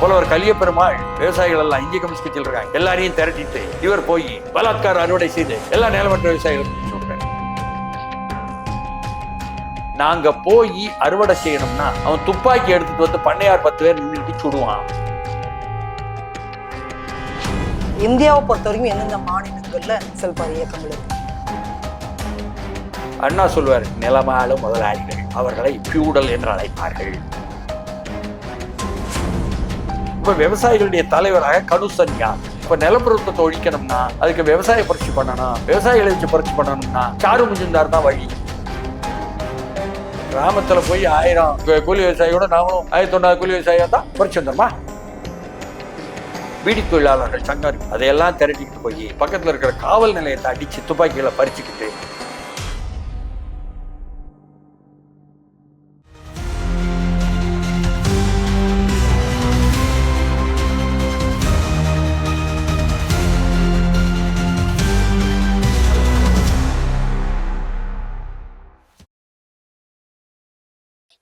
புலவர் கலியபெருமாள் விவசாயிகள் எல்லாம் இந்திய கம்யூனிஸ்ட் கட்சியில் இருக்காங்க எல்லாரையும் திரட்டிட்டு இவர் போய் பலாத்கார அறுவடை செய்து எல்லா நிலமற்ற விவசாயிகளும் சொல்றாங்க. நாங்க போய் அறுவடை செய்யணும்னா அவன் துப்பாக்கி எடுத்துட்டு வந்து பண்ணையார் 10 பேர் நின்றுட்டு சுடுவான். இந்தியாவை பொறுத்த வரைக்கும் எந்தெந்த மாநிலங்கள்ல நக்சல்பாரி இயக்கங்கள் இருக்கு? அண்ணா சொல்வார், நிலமாளும் முதலாளிகள் அவர்களை பியூடல் என்று அழைப்பார்கள். இப்ப விவசாயிகளுடைய தலைவராக கனுசன்யா. இப்ப நிலப்பிரபுத்துவத்தை ஒழிக்கணும்னா அதுக்கு விவசாய புரட்சி பண்ணணும், விவசாயிகளை வச்சு புரட்சி பண்ணணும்னா சாரு முஜும்தார் தான் வழி. கிராமத்துல போய் 1000 கூலி விவசாயியோட நாமளும் 1900 கூலி விவசாயியா தான் புரட்சி வந்துருமா? பீடி தொழிலாளர்கள் சங்கம் அதையெல்லாம் திரட்டிக்கிட்டு போய் பக்கத்துல இருக்கிற காவல் நிலையத்தை அடிச்சு துப்பாக்கிகளை பறிச்சுக்கிட்டு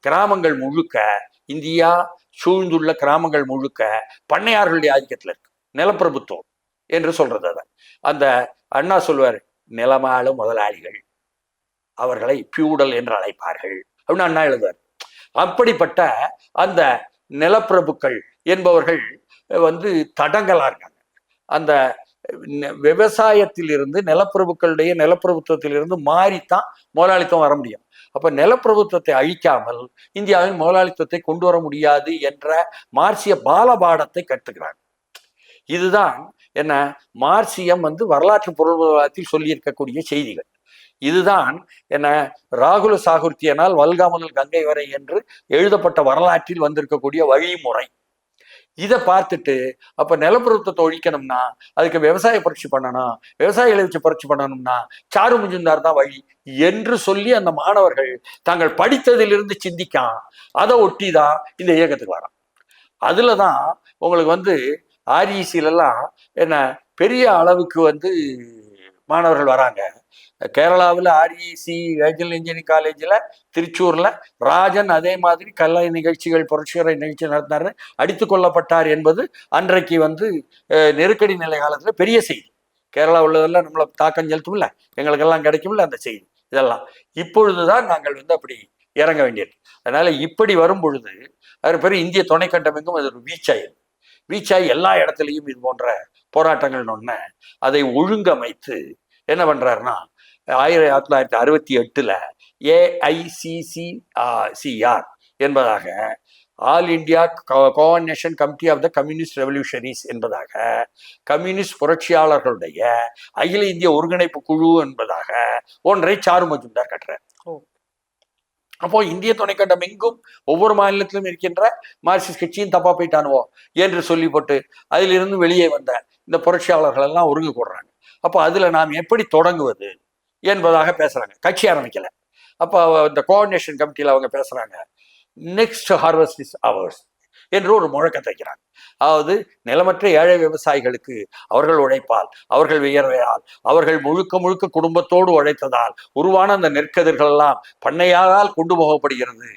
கிராமங்கள் முழுக்க, இந்தியா சூழ்ந்துள்ள கிராமங்கள் முழுக்க பண்ணையார்களுடைய ஆதிக்கத்தில் இருக்கு நிலப்பிரபுத்துவம் என்று சொல்றது. அதான் அந்த அண்ணா சொல்வார், நிலமாளும் முதலாளிகள் அவர்களை பியூடல் என்று அழைப்பார்கள் அப்படின்னு அண்ணா எழுதுவார். அப்படிப்பட்ட அந்த நிலப்பிரபுக்கள் என்பவர்கள் தடங்கலா இருக்காங்க. அந்த விவசாயத்திலிருந்து நிலப்பிரபுக்களுடைய நிலப்பிரபுத்துவத்திலிருந்து மாறித்தான் முதலாளித்துவம் வர முடியும். அப்ப நிலப்பிரபுத்துவத்தை அழிக்காமல் இந்தியாவின் முதலாளித்துவத்தை கொண்டு வர முடியாது என்ற மார்க்சிய பாலபாடத்தை கற்றுக்கிறாங்க. இதுதான் என்ன மார்க்சியம் வரலாற்று பொருளாதாரத்தில் சொல்லி இருக்கக்கூடிய செய்திகள். இதுதான் என்ன ராகுல சாகுர்த்தியனால் வல்கா முதல் கங்கை வரை என்று எழுதப்பட்ட வரலாற்றில் வந்திருக்கக்கூடிய வழிமுறை. இதை பார்த்துட்டு அப்ப நிலப்பிரபுத்துவத்தை ஒழிக்கணும்னா அதுக்கு விவசாய புரட்சி பண்ணணும், விவசாயிகளை வச்சு புரட்சி பண்ணணும்னா சாரு முஜும்தார் தான் வழி என்று சொல்லி அந்த மாணவர்கள் தாங்கள் படித்ததிலிருந்து சிந்திக்கான். அதை ஒட்டிதான் இந்த இயக்கத்துக்கு வரான். அதுலதான் உங்களுக்கு ஆர்இசிலாம் என்ன பெரிய அளவுக்கு மாணவர்கள் வராங்க. கேரளாவில் ஆர்இசி ரீஜனல் இன்ஜினியரிங் காலேஜில் திருச்சூர்ல ராஜன் அதே மாதிரி கலை நிகழ்ச்சிகள் புரட்சிகர நிகழ்ச்சி நடத்தினார், அடித்து கொல்லப்பட்டார் என்பது அன்றைக்கு நெருக்கடி நிலை காலத்துல பெரிய செய்தி. கேரளா உள்ளதெல்லாம் நம்மளை தாக்கம் செலுத்தும்ல, எங்களுக்கெல்லாம் கிடைக்கும்ல அந்த செய்தி. இதெல்லாம் இப்பொழுதுதான் நாங்கள் அப்படி இறங்க வேண்டியது. அதனால இப்படி வரும் பொழுது அது பெரிய இந்திய துணை கட்டமைக்கும் அது ஒரு வீச்சாயி எல்லா இடத்துலையும் இது போன்ற போராட்டங்கள் ஒன்று அதை ஒழுங்கமைத்து என்ன பண்றாருன்னா 1968 AICCR என்பதாக all India coordination committee of the communist revolutionaries என்பதாக கம்யூனிஸ்ட் புரட்சியாளர்களுடைய அகில இந்திய ஒருங்கிணைப்பு குழு என்பதாக ஒன்றை சாரு மஜும்தார் கட்டுறார். அப்போ இந்திய துணைக்கண்டம் எங்கும் ஒவ்வொரு மாநிலத்திலும் இருக்கின்ற மார்க்சிஸ்ட் கட்சியும் தப்பா போயிட்டானுவோ என்று சொல்லி போட்டு அதிலிருந்து வெளியே வந்த இந்த புரட்சியாளர்கள் எல்லாம் ஒருங்கு கூடுறாங்க. அப்போ அதுல நாம் எப்படி தொடங்குவது என்பதாக பேசுறாங்க. கட்சி ஆரம்பிக்கல. அப்போ இந்த கோஆர்டினேஷன் கமிட்டியில அவங்க பேசுறாங்க, நெக்ஸ்ட் ஹார்வெஸ்ட் இஸ் அவர்ஸ் என்று ஒரு முழக்கத்தை வைக்கிறாங்க. அதாவது நிலமற்ற ஏழை விவசாயிகளுக்கு அவர்கள் உழைப்பால், அவர்கள் வியர்வையால், அவர்கள் முழுக்க குடும்பத்தோடு உழைத்ததால் உருவான அந்த நெற்கதிர்கள் எல்லாம் பண்ணையால் கொண்டு போகப்படுகிறது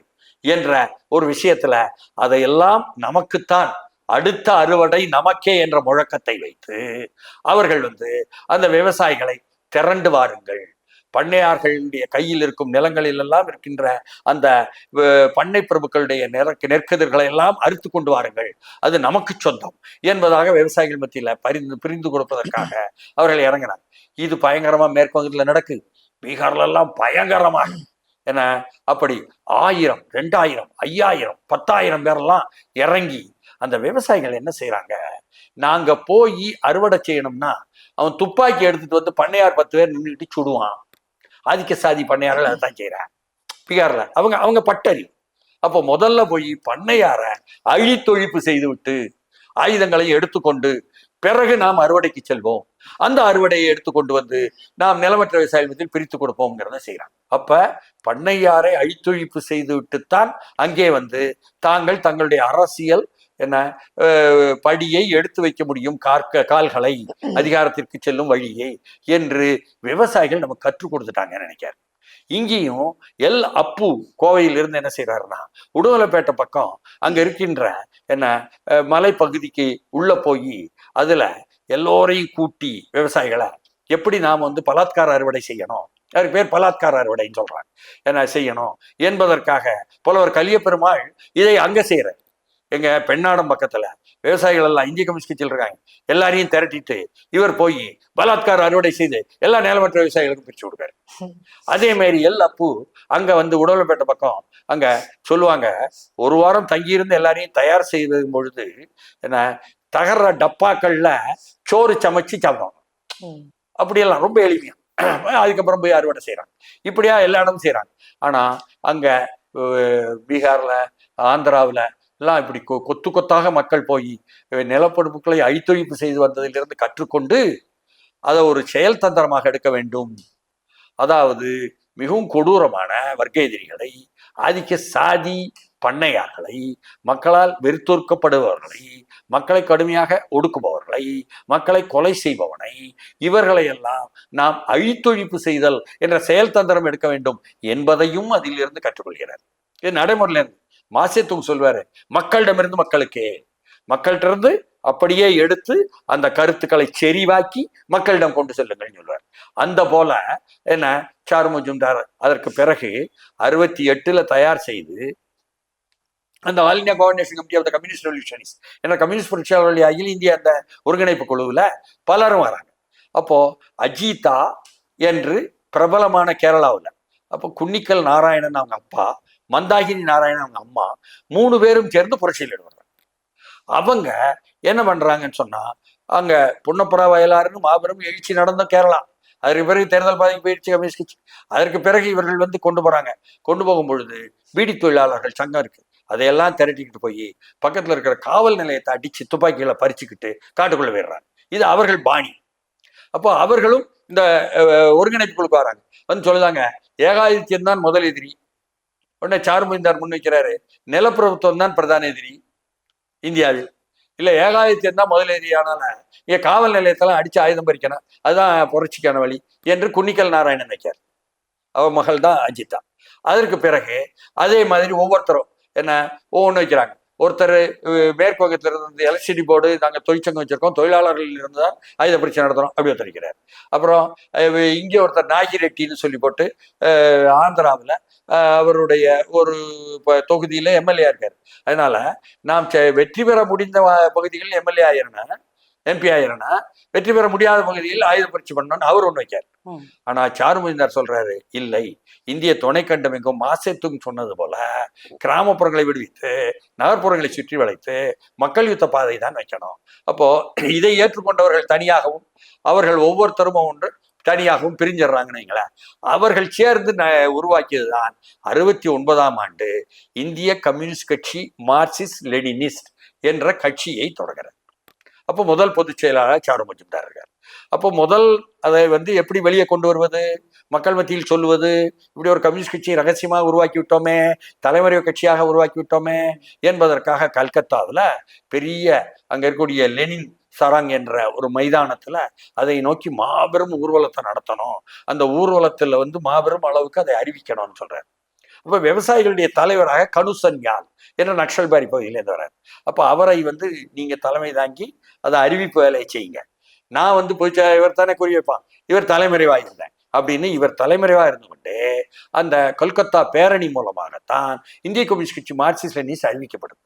என்ற ஒரு விஷயத்துல அதையெல்லாம் நமக்குத்தான், அடுத்த அறுவடை நமக்கே என்ற முழக்கத்தை வைத்து அவர்கள் அந்த விவசாயிகளை திரண்டு வாருங்கள், பண்ணையார்களுடைய கையில் இருக்கும் நிலங்களில் எல்லாம் இருக்கின்ற அந்த பண்ணை பிரபுக்களுடைய நெற்கதிர்களை எல்லாம் அறுத்து கொண்டு வாருங்கள், அது நமக்கு சொந்தம் என்பதாக விவசாயிகள் மத்தியில பிரிந்து கொடுப்பதற்காக அவர்கள் இறங்கினாங்க. இது பயங்கரமா மேற்குவங்கத்தில் நடக்குது. பீகார்ல எல்லாம் பயங்கரமாக என்ன அப்படி 1000, 2000, 5000, 10,000 பேரெல்லாம் இறங்கி அந்த விவசாயிகள் என்ன செய்யறாங்க, நாங்க போய் அறுவடை செய்யணும்னா அவன் துப்பாக்கி எடுத்துட்டு பண்ணையார் 10 பேர் நின்றுட்டு சுடுவான். ஆதிக்க சாதி பண்ணையார்கள் அதைத்தான் செய்யறாங்க பீகார்ல. அவங்க பட்டறி. அப்போ முதல்ல போய் பண்ணையார அழித்தொழிப்பு செய்து விட்டு ஆயுதங்களை எடுத்துக்கொண்டு பிறகு நாம் அறுவடைக்கு செல்வோம், அந்த அறுவடையை எடுத்துக்கொண்டு நாம் நிலமற்ற விவசாயத்தில் பிரித்து கொடுப்போம்ங்கிறத செய்யறாங்க. அப்ப பண்ணையாரை அழித்தொழிப்பு செய்து விட்டுத்தான் அங்கே தாங்கள் தங்களுடைய அரசியல் என்ன படியை எடுத்து வைக்க முடியும், கால்களை அதிகாரத்திற்கு செல்லும் வழியை என்று விவசாயிகள் நமக்கு கற்றுக் கொடுத்துட்டாங்கன்னு நினைக்கிறார். இங்கேயும் அப்பு கோவையிலிருந்து என்ன செய்யறாருன்னா உடுமலைப்பேட்டை பக்கம் அங்க இருக்கின்ற என்ன மலைப்பகுதிக்கு உள்ள போய் அதுல எல்லோரையும் கூட்டி விவசாயிகளை எப்படி நாம் வந்து பலாத்கார அறுவடை செய்யணும், அதுக்கு பேர் பலாத்கார அறுவடைன்னு சொல்றாங்க, என்ன செய்யணும் என்பதற்காக புலவர் கலியபெருமாள் இதை அங்க செய்யற எங்க பெண்ணாடம் பக்கத்துல விவசாயிகள் எல்லாம் இந்திய கம்யூனிஸ்ட் கட்சியில் இருக்காங்க, எல்லாரையும் திரட்டிட்டு இவர் போய் பலாத்கார அறுவடை செய்து எல்லா நிலமற்ற விவசாயிகளுக்கும் பிரிச்சு கொடுக்காரு. அதே மாதிரி அப்பு அங்க வந்து உடவுப்பேட்டை பக்கம் அங்க சொல்லுவாங்க, ஒரு வாரம் தங்கியிருந்து எல்லாரையும் தயார் செய்யும் பொழுது என்ன தகர டப்பாக்கள்ல சோறு சமைச்சு சாப்பிடுவாங்க. அப்படியெல்லாம் ரொம்ப எளிமையா அதுக்கப்புறம் போய் அறுவடை செய்யறாங்க. இப்படியா எல்லா இடமும் செய்யறாங்க. ஆனா அங்க பீகார்ல ஆந்திராவில் எல்லாம் இப்படி கொத்து கொத்தாக மக்கள் போய் நிலப்படுப்புகளை அழித்தொழிப்பு செய்து வந்ததிலிருந்து கற்றுக்கொண்டு அதை ஒரு செயல் தந்திரமாக எடுக்க வேண்டும். அதாவது மிகவும் கொடூரமான வர்க்க எதிரிகளை, ஆதிக்க சாதி பண்ணையார்களை, மக்களால் வெறுத்தொடுக்கப்படுபவர்களை, மக்களை கடுமையாக ஒடுக்குபவர்களை, மக்களை கொலை செய்பவனை, இவர்களை எல்லாம் நாம் அழித்தொழிப்பு செய்தல் என்ற செயல் தந்திரம் எடுக்க வேண்டும் என்பதையும் அதிலிருந்து கற்றுக்கொள்கிறார். இது நடைமுறையில இருந்து மாசேத்துங் சொல்வாரு, மக்களிடமிருந்து மக்களுக்கே, மக்கள்கிட்ட இருந்து அப்படியே எடுத்து அந்த கருத்துக்களை செறிவாக்கி மக்களிடம் கொண்டு செல்லுங்கள் சொல்வார். அந்த போல என்ன சாரு மஜும்தார் அதற்கு பிறகு 68 தயார் செய்து அந்த all India coordination committee of the communist revolutionist என்ற கம்யூனிஸ்ட் புரட்சியாளர்களுடைய அகில இந்திய அந்த ஒருங்கிணைப்பு குழுவில் பலரும் வராங்க. அப்போ அஜிதா என்று பிரபலமான கேரளாவில், அப்போ குன்னிக்கல் நாராயணன் அவங்க அப்பா, மந்தாகினி நாராயணன் அவங்க அம்மா, 3 பேரும் சேர்ந்து புரட்சியில் ஈடுபடுறாங்க. அவங்க என்ன பண்றாங்கன்னு சொன்னா, அங்க புன்னப்புறா வயலாறுன்னு மாபெரும் எழுச்சி நடந்த கேரளா, அதற்கு பிறகு தேர்தல் பாதைக்கு போயிடுச்சு கம்யூனிஸ்ட் கட்சி. அதற்கு பிறகு இவர்கள் வந்து கொண்டு போறாங்க. கொண்டு போகும் பொழுது பீடி தொழிலாளர்கள் சங்கம் இருக்கு, அதையெல்லாம் திரட்டிக்கிட்டு போய் பக்கத்துல இருக்கிற காவல் நிலையத்தை அடிச்சு துப்பாக்கிகளை பறிச்சுக்கிட்டு காட்டுக்குள்ள போயிடுறாங்க. இது அவர்கள் பாணி. அப்போ அவர்களும் இந்த ஒருங்கிணைப்பு குழுக்கு வராங்க. வந்து சொல்லுதாங்க, ஏகாதித்யம் தான் முதல் எதிரி. உடனே சாரு மஜும்தார் முன்வைக்கிறாரு, நிலப்பிரபுத்துவம் தான் பிரதான எதிரி இந்தியாவில், இல்ல ஏகாதித்யம் தான் முதல் எதிரி, ஆனால இங்க காவல் நிலையத்தெல்லாம் அடிச்சு ஆயுதம் பறிக்கணும், அதுதான் புரட்சிக்கான வழி என்று குன்னிக்கல் நாராயணன் வைக்கார். அவ மகள் தான் அஜிதா. அதற்கு பிறகு அதே மாதிரி ஒவ்வொருத்தரும் என்ன ஒவ்வொன்று வைக்கிறாங்க. ஒருத்தர் மேற்கு வங்கத்தில் இருந்து எலக்ட்ரிசிட்டி போர்டு, நாங்கள் தொழிற்சங்கம் வச்சிருக்கோம், தொழிலாளர்கள் இருந்து தான் ஆயுத பரீட்சை நடத்துறோம், அப்படி ஒருத்தர் இருக்கிறார். அப்புறம் இங்கே ஒருத்தர் நாகிரெட்டின்னு சொல்லி போட்டு ஆந்திராவில் அவருடைய ஒரு தொகுதியில் எம்எல்ஏ இருக்கார். அதனால நாம் வெற்றி பெற முடிந்த பகுதிகளில் எம்எல்ஏ ஆயிரனா, எம்பி ஆயிரனா, வெற்றி பெற முடியாத பகுதியில் ஆயுத பரீட்சை பண்ணணும்னு அவர் ஒன்று வைக்கார். ஆனா சாரு மஜும்தார் சொல்றாரு, இல்லை, இந்திய துணைக்கண்டம் எங்கும் மாசேத்துங் சொன்னது போல கிராமப்புறங்களை விடுவித்து நகர்ப்புறங்களை சுற்றி வளைத்து மக்கள் யுத்த பாதை தான் வைக்கணும். அப்போ இதை ஏற்றுக்கொண்டவர்கள் தனியாகவும் அவர்கள் ஒவ்வொருத்தரும் ஒன்று தனியாகவும் பிரிஞ்சிடறாங்கன்னு அவர்கள் சேர்ந்து உருவாக்கியதுதான் 69ஆம் ஆண்டு இந்திய கம்யூனிஸ்ட் கட்சி மார்க்சிஸ்ட் லெனினிஸ்ட் என்ற கட்சியை தொடங்குறார். அப்போ முதல் பொதுச் செயலாளர் சாரு மஜும்தார் இருக்கார். அப்போ முதல் அதை வந்து எப்படி வெளியே கொண்டு வருவது, மக்கள் மத்தியில் சொல்லுவது, இப்படி ஒரு கம்யூனிஸ்ட் கட்சியை ரகசியமாக உருவாக்கி விட்டோமே, தலைமறை கட்சியாக உருவாக்கி விட்டோமே என்பதற்காக கல்கத்தாவில் பெரிய அங்கே இருக்கக்கூடிய லெனின் சராங் என்ற ஒரு மைதானத்துல அதை நோக்கி மாபெரும் ஊர்வலத்தை நடத்தணும், அந்த ஊர்வலத்துல வந்து மாபெரும் அளவுக்கு அதை அறிவிக்கணும்னு சொல்றாரு. அப்ப விவசாயிகளுடைய தலைவராக கனுசன்யால் என்ற நக்சல்பாரி பகுதியிலேருந்து வர்றாரு. அப்ப அவரை வந்து நீங்க தலைமை தாங்கி அதை அறிவிப்பு வேலையை செய்யுங்க, நான் வந்து போய் இவர் தானே குறி வைப்பான், இவர் தலைமறைவாக இருந்தேன் அப்படின்னு இவர் தலைமறைவாக இருந்து கொண்டு அந்த கொல்கத்தா பேரணி மூலமாகத்தான் இந்திய கம்யூனிஸ்ட் கட்சி மார்க்சிஸ்ட் லெனினிஸ்ட் அறிவிக்கப்படுது.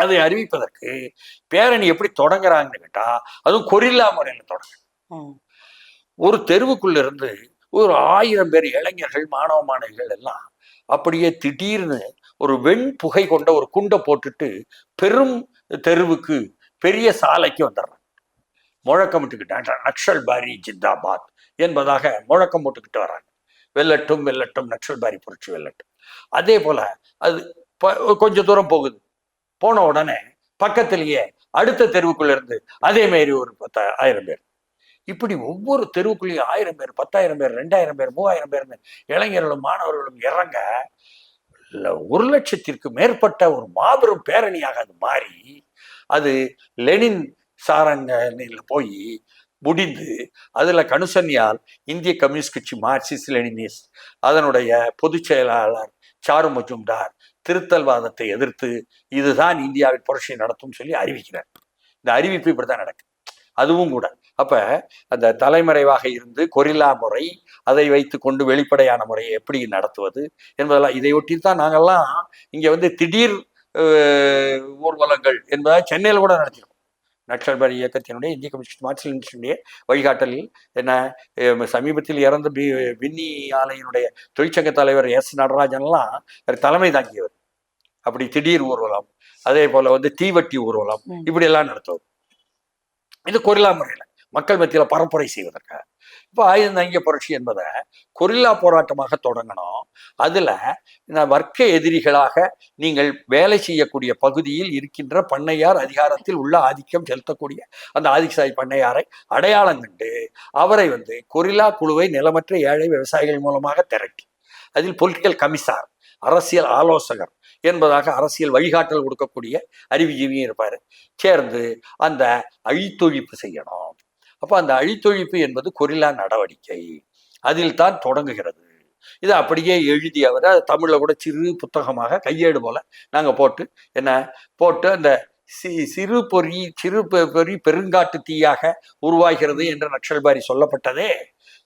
அதை அறிவிப்பதற்கு பேரணி எப்படி தொடங்குறாங்கன்னு கேட்டா, அதுவும் கொரில்லா முறையில தொடங்க. ஒரு தெருவுக்குள்ள இருந்து ஒரு 1000 பேர் இளைஞர்கள், மாணவ மாணவிகள் எல்லாம் அப்படியே திடீர்னு ஒரு வெண்புகை கொண்ட ஒரு குண்டை போட்டுட்டு பெரும் தெருவுக்கு, பெரிய சாலைக்கு வந்துடுறாங்க. முழக்கமிட்டுக்கிட்டாங்க, நக்சல்பாரி ஜிந்தாபாத் என்பதாக முழக்கம் போட்டுக்கிட்டு வர்றாங்க. வெல்லட்டும் வெல்லட்டும் நக்சல்பாரி புரட்சி வெல்லட்டும். அதே போல அது கொஞ்சம் தூரம் போகுது. போன உடனே பக்கத்திலேயே அடுத்த தெருவுக்குள்ள இருந்து அதே மாதிரி ஒரு 10,000 பேர், இப்படி ஒவ்வொரு தெருவுக்குள்ளேயும் 1000 பேர், 10,000 பேர், 2000 பேர், 3000 பேர் இளைஞர்களும் மாணவர்களும் இறங்க 1,00,000க்கு மேற்பட்ட ஒரு மாபெரும் பேரணியாக அது மாறி, அது லெனின் சாரங்க போய் முடிந்து அதுல கணுசன்யால் இந்திய கம்யூனிஸ்ட் கட்சி மார்க்சிஸ்ட் லெனினிஸ்ட் அதனுடைய பொதுச் செயலாளர் சாரு மஜும்தார் திருத்தல்வாதத்தை எதிர்த்து இதுதான் இந்தியாவில் புரட்சி நடத்தும் சொல்லி அறிவிக்கிறார். இந்த அறிவிப்பு இப்படித்தான் நடக்குது. அதுவும் கூட அப்ப அந்த தலைமறைவாக இருந்து கொரில்லா முறை, அதை வைத்து கொண்டு வெளிப்படையான முறையை எப்படி நடத்துவது என்பதெல்லாம் இதையொட்டி தான் நாங்கள்லாம் இங்க திடீர் ஊர்வலங்கள் என்பதாக சென்னையில் கூட நடத்தினோம். நக்சல்பாரி இயக்கத்தினுடைய இந்திய கம்யூனிஸ்ட் மார்க்சிஸ்டினுடைய வழிகாட்டலில் என்ன சமீபத்தில் இறந்த வின்னி ஆலையினுடைய தொழிற்சங்க தலைவர் எஸ் நடராஜன்லாம் தலைமை தாங்கியவர். அப்படி திடீர் ஊர்வலம், அதே போல தீவட்டி ஊர்வலம், இப்படி எல்லாம் நடத்துவது. இது கொரில்லா முறையில் மக்கள் மத்தியில பரப்புரை செய்வதற்காக. இப்போ ஆயுதம் தாங்கிய புரட்சி என்பதை கொரில்லா போராட்டமாக தொடங்கணும். அதுல இந்த வர்க்க எதிரிகளாக நீங்கள் வேலை செய்யக்கூடிய பகுதியில் இருக்கின்ற பண்ணையார், அதிகாரத்தில் உள்ள ஆதிக்கம் செலுத்தக்கூடிய அந்த ஆதிக்கசாயி பண்ணையாரை அடையாளம் கண்டு அவரை கொரில்லா குழுவை நிலமற்ற ஏழை விவசாயிகள் மூலமாக திரட்டி அதில் பொலிட்டிக்கல் கமிஷனர், அரசியல் ஆலோசகர் என்பதாக அரசியல் வழிகாட்டல் கொடுக்கக்கூடிய அறிவுஜீவியும் இருப்பாரு, சேர்ந்து அந்த அழித்தொழிப்பு செய்யணும். அப்ப அந்த அழித்தொழிப்பு என்பது கொரில்லா நடவடிக்கை, அதில் தான் தொடங்குகிறது. இதை அப்படியே எழுதி அவர் தமிழ்ல கூட சிறு புத்தகமாக கையேடு போல நாங்க போட்டு அந்த சிறு பொறி பெருங்காட்டு தீயாக உருவாகிறது என்று நக்சல்பாரி சொல்லப்பட்டதே,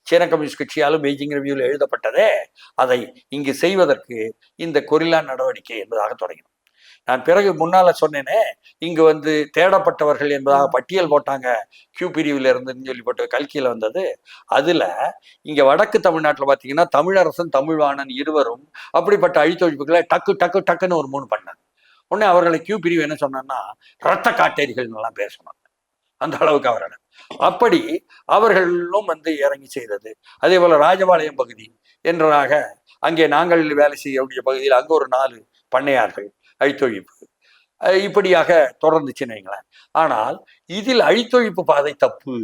சீன கம்யூனிஸ்ட் கட்சியாலும் பெய்ஜிங் ரிவ்யூவில் எழுதப்பட்டதே, அதை இங்கு செய்வதற்கு இந்த கொரில்லா நடவடிக்கை என்பதாக தொடங்கினோம். நான் பிறகு முன்னால சொன்னேனே, இங்கு தேடப்பட்டவர்கள் என்பதாக பட்டியல் போட்டாங்க கியூ பிரிவில் இருந்துன்னு சொல்லி போட்டு கல்கியில வந்தது. அதுல இங்க வடக்கு தமிழ்நாட்டில் பார்த்தீங்கன்னா தமிழரசன், தமிழ்வாணன் இருவரும் அப்படிப்பட்ட அழித்தொழிப்புகளை டக்கு டக்கு டக்குன்னு ஒரு 3 பண்ணாங்க. உடனே அவர்களை கியூ பிரிவு என்ன சொன்னான்னா இரத்த காட்டேரிகள் எல்லாம் பேர் சொன்னாங்க. அந்த அளவுக்கு அவர்கள் அப்படி அவர்களும் இறங்கி செய்தது. அதே போல ராஜபாளையம் பகுதி என்றாக அங்கே நாங்கள் வேலை செய்யக்கூடிய பகுதியில் அங்கே ஒரு 4 பண்ணையார்கள் அழித்தொழிப்பு இப்படியாக தொடர்ந்துச்சுன்னு வைங்களேன். ஆனால் இதில் அழித்தொழிப்பு பாதை தப்பு,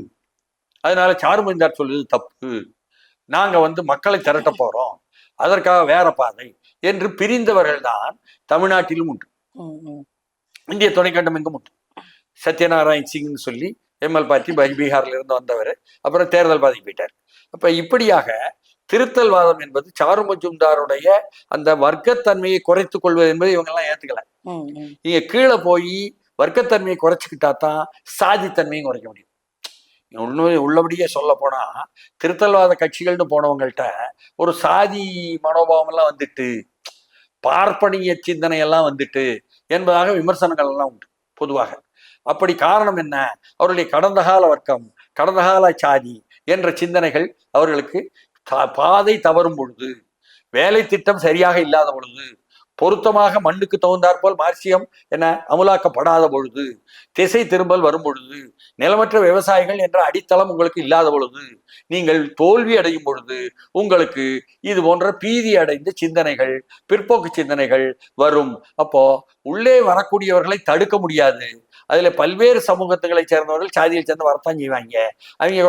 அதனால சாருமந்தார் சொல்லுது தப்பு, நாங்க மக்களை திரட்ட போறோம், அதற்காக வேற பாதை என்று பிரிந்தவர்கள் தான் தமிழ்நாட்டிலும் உண்டு, இந்திய துணைக்கண்டம் எங்கும் உண்டு. சத்யநாராயண் சிங்னு சொல்லி எம்எல் பார்ட்டி பீகார்ல இருந்து வந்தவர், அப்புறம் தேர்தல் பாதைக்கு போயிட்டார். அப்ப இப்படியாக திருத்தல்வாதம் என்பது சாரு மஜும்தாருடைய அந்த வர்க்கத்தன்மையை குறைத்துக் கொள்வது என்பது இவங்கெல்லாம் ஏத்துக்கல. நீங்க கீழே போய் வர்க்கத்தன்மையை குறைச்சிக்கிட்டா தான் சாதித்தன்மையும் குறைக்க முடியும். உள்ளபடியே சொல்ல போனா திருத்தல்வாத கட்சிகள்னு போனவங்கள்ட்ட ஒரு சாதி மனோபாவம் எல்லாம் பார்ப்பனிய சிந்தனை எல்லாம் என்பதாக விமர்சனங்கள் எல்லாம் உண்டு பொதுவாக. அப்படி காரணம் என்ன? அவருடைய கடந்த கால வர்க்கம், கடந்த கால சாதி என்ற சிந்தனைகள் அவர்களுக்கு பாதை தவறும் பொழுது, வேலை திட்டம் சரியாக இல்லாத பொழுது, பொருத்தமாக மண்ணுக்கு தகுந்தாற்போல் மார்க்சியம் அமுலாக்கப்படாத பொழுது, திசை திரும்பல் வரும் பொழுது, நிலமற்ற விவசாயிகள் என்ற அடித்தளம் உங்களுக்கு இல்லாத பொழுது, நீங்கள் தோல்வி அடையும் பொழுது உங்களுக்கு இது போன்ற பீதி அடைந்த சிந்தனைகள், பிற்போக்கு சிந்தனைகள் வரும். அப்போ உள்ளே வரக்கூடியவர்களை தடுக்க முடியாது. அதுல பல்வேறு சமூகத்துகளை சேர்ந்தவர்கள் சாதியை சேர்ந்து வரத்தான் செய்வாங்க. அவங்க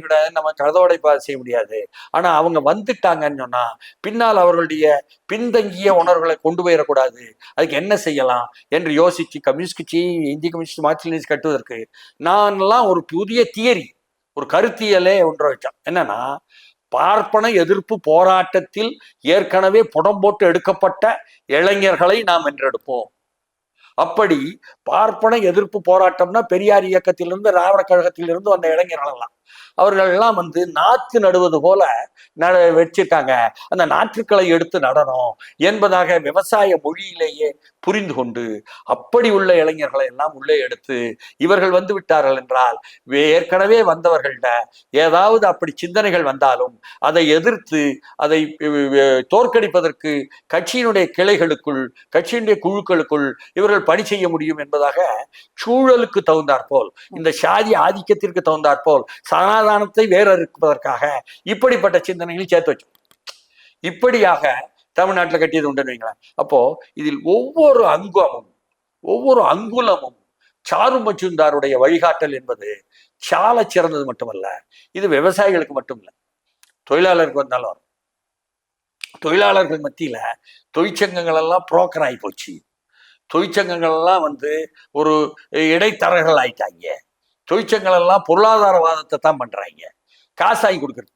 கூட நம்ம கதவோடை செய்ய முடியாது. ஆனா அவங்க வந்துட்டாங்கன்னு சொன்னா பின்னால் அவர்களுடைய பின்தங்கிய உணர்வுகளை கொண்டு போயிடக்கூடாது. அதுக்கு என்ன செய்யலாம் என்று யோசிச்சு கம்யூனிஸ்ட் கட்சி, இந்திய கம்யூனிஸ்ட் மார்க்சிஸ்ட் கட்டுவதற்கு நான்லாம் ஒரு புதிய தியரி, ஒரு கருத்தியலே ஒன்று வச்சோம். என்னன்னா, பார்ப்பன எதிர்ப்பு போராட்டத்தில் ஏற்கனவே புடம் போட்டு எடுக்கப்பட்ட இளைஞர்களை நாம் வென்றெடுப்போம். அப்படி பார்ப்பன எதிர்ப்பு போராட்டம்னா பெரியார் இயக்கத்திலிருந்து, திராவிட கழகத்திலிருந்து வந்த இளைஞர்கள் எல்லாம் அவர்கள் எல்லாம் நாற்று நடுவது போல வச்சிருக்காங்க. அந்த நாற்றுக்களை எடுத்து நடணும் என்பதாக விவசாய மொழியிலேயே புரிந்து கொண்டு அப்படி உள்ள இளைஞர்களை எல்லாம் உள்ளே எடுத்து இவர்கள் வந்து விட்டார்கள் என்றால் ஏற்கனவே வந்தவர்கள்ட ஏதாவது அப்படி சிந்தனைகள் வந்தாலும் அதை எதிர்த்து அதை தோற்கடிப்பதற்கு கட்சியினுடைய கிளைகளுக்குள், கட்சியினுடைய குழுக்களுக்குள் இவர்கள் பணி செய்ய முடியும் என்பதாக சூழலுக்கு தகுந்தாற்போல், இந்த சாதி ஆதிக்கத்திற்கு தகுந்தாற்போல் சனாதானத்தை வேறறுப்பதற்காக இப்படிப்பட்ட சிந்தனைகளை சேர்த்து வச்சோம். இப்படியாக தமிழ்நாட்டில் கட்டியது உண்டுன்னு வைங்களேன். அப்போ இதில் ஒவ்வொரு அங்கமும், ஒவ்வொரு அங்குலமும் சாரு மஜும்தாருடைய வழிகாட்டல் என்பது சால சிறந்தது மட்டுமல்ல, இது விவசாயிகளுக்கு மட்டுமில்லை, தொழிலாளருக்கு வந்தாலும் வரும். தொழிலாளர்கள் மத்தியில தொழிற்சங்கங்கள் எல்லாம் புரோக்கர் ஆகி போச்சு. தொழிற்சங்கங்கள் எல்லாம் ஒரு இடைத்தரகர்கள் ஆயிட்டாங்க. தொழிற்சங்கங்கள் எல்லாம் பொருளாதாரவாதத்தை தான் பண்றாங்க. காசு வாங்கி கொடுக்குறது.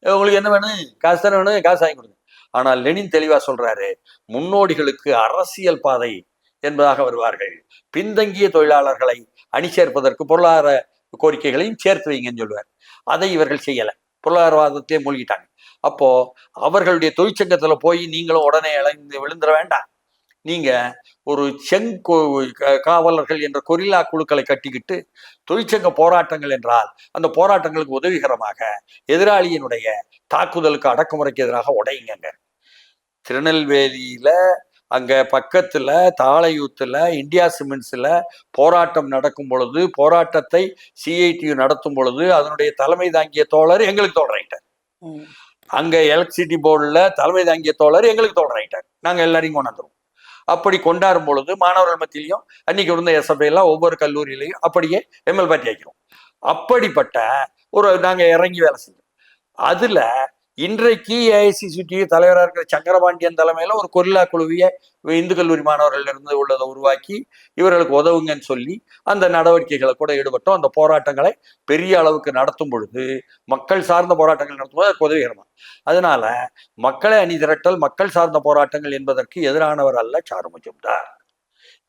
உங்களுக்கு என்ன வேணும்? காசு தானே வேணும், காசு வாங்கி கொடுங்க. ஆனால் லெனின் தெளிவா சொல்றாரு, முன்னோடிகளுக்கு அரசியல் பாதை என்பதாக வருவார்கள், பின்தங்கிய தொழிலாளர்களை அணி சேர்ப்பதற்கு பொருளாதார கோரிக்கைகளையும் சேர்த்து வைங்கன்னு சொல்லுவார். அதை இவர்கள் செய்யல, பொருளாதாரவாதத்தையே மூழ்கிட்டாங்க. அப்போ அவர்களுடைய தொழிற்சங்கத்துல போய் நீங்களும் உடனே இழந்து விழுந்துட வேண்டாம். நீங்க ஒரு காவலர்கள் என்ற கொரில்லா குழுக்களை கட்டிக்கிட்டு தொழிற்சங்க போராட்டங்கள் என்றால் அந்த போராட்டங்களுக்கு உதவிகரமாக எதிராளியினுடைய தாக்குதலுக்கு அடக்குமுறைக்கு எதிராக உடையுங்க. திருநெல்வேலியில அங்க பக்கத்துல தாளையூத்துல இந்தியா சிமெண்ட்ஸ்ல போராட்டம் நடக்கும் பொழுது, போராட்டத்தை சிஐடியு நடத்தும் பொழுது அதனுடைய தலைமை தாங்கிய தோழர் எங்களுக்கு தோழராயிட்டார். அங்க எலக்ட்ரிசிட்டி போர்டுல தலைமை தாங்கிய தோழர் எங்களுக்கு தோழராயிட்டார். நாங்க எல்லாரையும் கொண்டாந்துருவோம். அப்படி கொண்டாடும் பொழுது மாணவர்கள் மத்தியிலையும் அன்னைக்கு இருந்த எஸ்எஃப்ஐ எல்லாம் ஒவ்வொரு கல்லூரியிலையும் அப்படியே எம்எல் பார்ட்டி ஆக்கிறோம். அப்படிப்பட்ட ஒரு நாங்க இறங்கி வேலை செஞ்சோம். அதுல இன்றைக்கு ஏஐசிசிடி தலைவராக இருக்கிற சங்கரபாண்டியன் தலைமையில ஒரு கொரில்லா குழுவிய இந்து கல்லூரி மாணவர்கள் இருந்து உள்ளதை உருவாக்கி இவர்களுக்கு உதவுங்கன்னு சொல்லி அந்த நடவடிக்கைகளை கூட ஈடுபட்டோம். அந்த போராட்டங்களை பெரிய அளவுக்கு நடத்தும் பொழுது, மக்கள் சார்ந்த போராட்டங்கள் நடத்தும் போது அதுக்கு உதவிகரமா. அதனால மக்களை அணி திரட்டல், மக்கள் சார்ந்த போராட்டங்கள் என்பதற்கு எதிரானவர் அல்ல சாரு மஜும்தார்.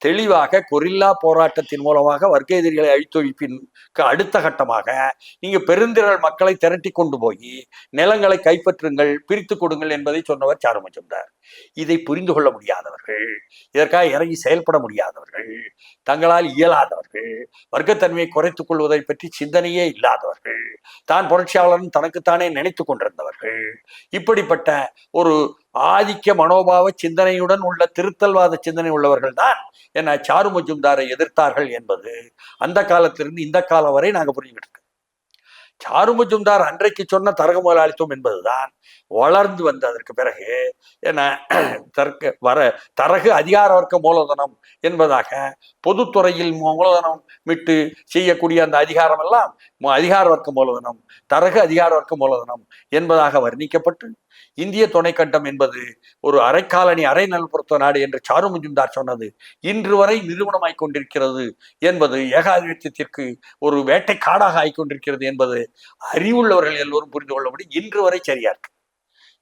தெளிவாக கொரில்லா போராட்டத்தின் மூலமாக வர்க்க எதிரிகளை அழித்தொழிப்பிற்கு அடுத்த கட்டமாக நீங்க பெருந்திரள் மக்களை திரட்டி கொண்டு போய் நிலங்களை கைப்பற்றுங்கள், பிரித்து கொடுங்கள் என்பதை சொன்னவர் சாரு மஜும்தார். இதை புரிந்து கொள்ள முடியாதவர்கள், இதற்காக இறங்கி செயல்பட முடியாதவர்கள், தங்களால் இயலாதவர்கள், வர்க்கத்தன்மையை குறைத்துக் கொள்வதை பற்றி சிந்தனையே இல்லாதவர்கள், தான் புரட்சியாளன் தனக்குத்தானே நினைத்து கொண்டிருந்தவர்கள், இப்படிப்பட்ட ஒரு ஆதிக்க மனோபாவ சிந்தனையுடன் உள்ள திருத்தல்வாத சிந்தனை உள்ளவர்கள் தான் என்ன சாரு மஜும்தாரை எதிர்த்தார்கள் என்பது அந்த காலத்திலிருந்து இந்த காலம் வரை நாங்க புரிஞ்சுக்கிட்டு இருக்கோம். சாரு மஜும்தார் அன்றைக்கு சொன்ன தரகு முதலாளித்துவம் என்பதுதான் வளர்ந்து வந்ததற்கு பிறகு என்ன தரகு அதிகார வர்க்க மூலதனம் என்பதாக பொதுத்துறையில் மூலதனம் விட்டு செய்யக்கூடிய அந்த அதிகாரம் எல்லாம் அதிகார வர்க்க மூலதனம், தரகு அதிகார வர்க்க மூலதனம் என்பதாக வர்ணிக்கப்பட்டு இந்திய துணைக்கண்டம் என்பது ஒரு அரைக்காலனி அரை நல்புறத்த நாடு என்று சாரு மஜும்தார் சொன்னது இன்று வரை நிறுவனமாய் கொண்டிருக்கிறது என்பது, ஏகாதிபத்தியத்திற்கு ஒரு வேட்டை காடாக ஆகிக்கொண்டிருக்கிறது என்பது அறிவுள்ளவர்கள் எல்லோரும் புரிந்து கொள்ளபடி இன்று வரை சரியா இருக்கு.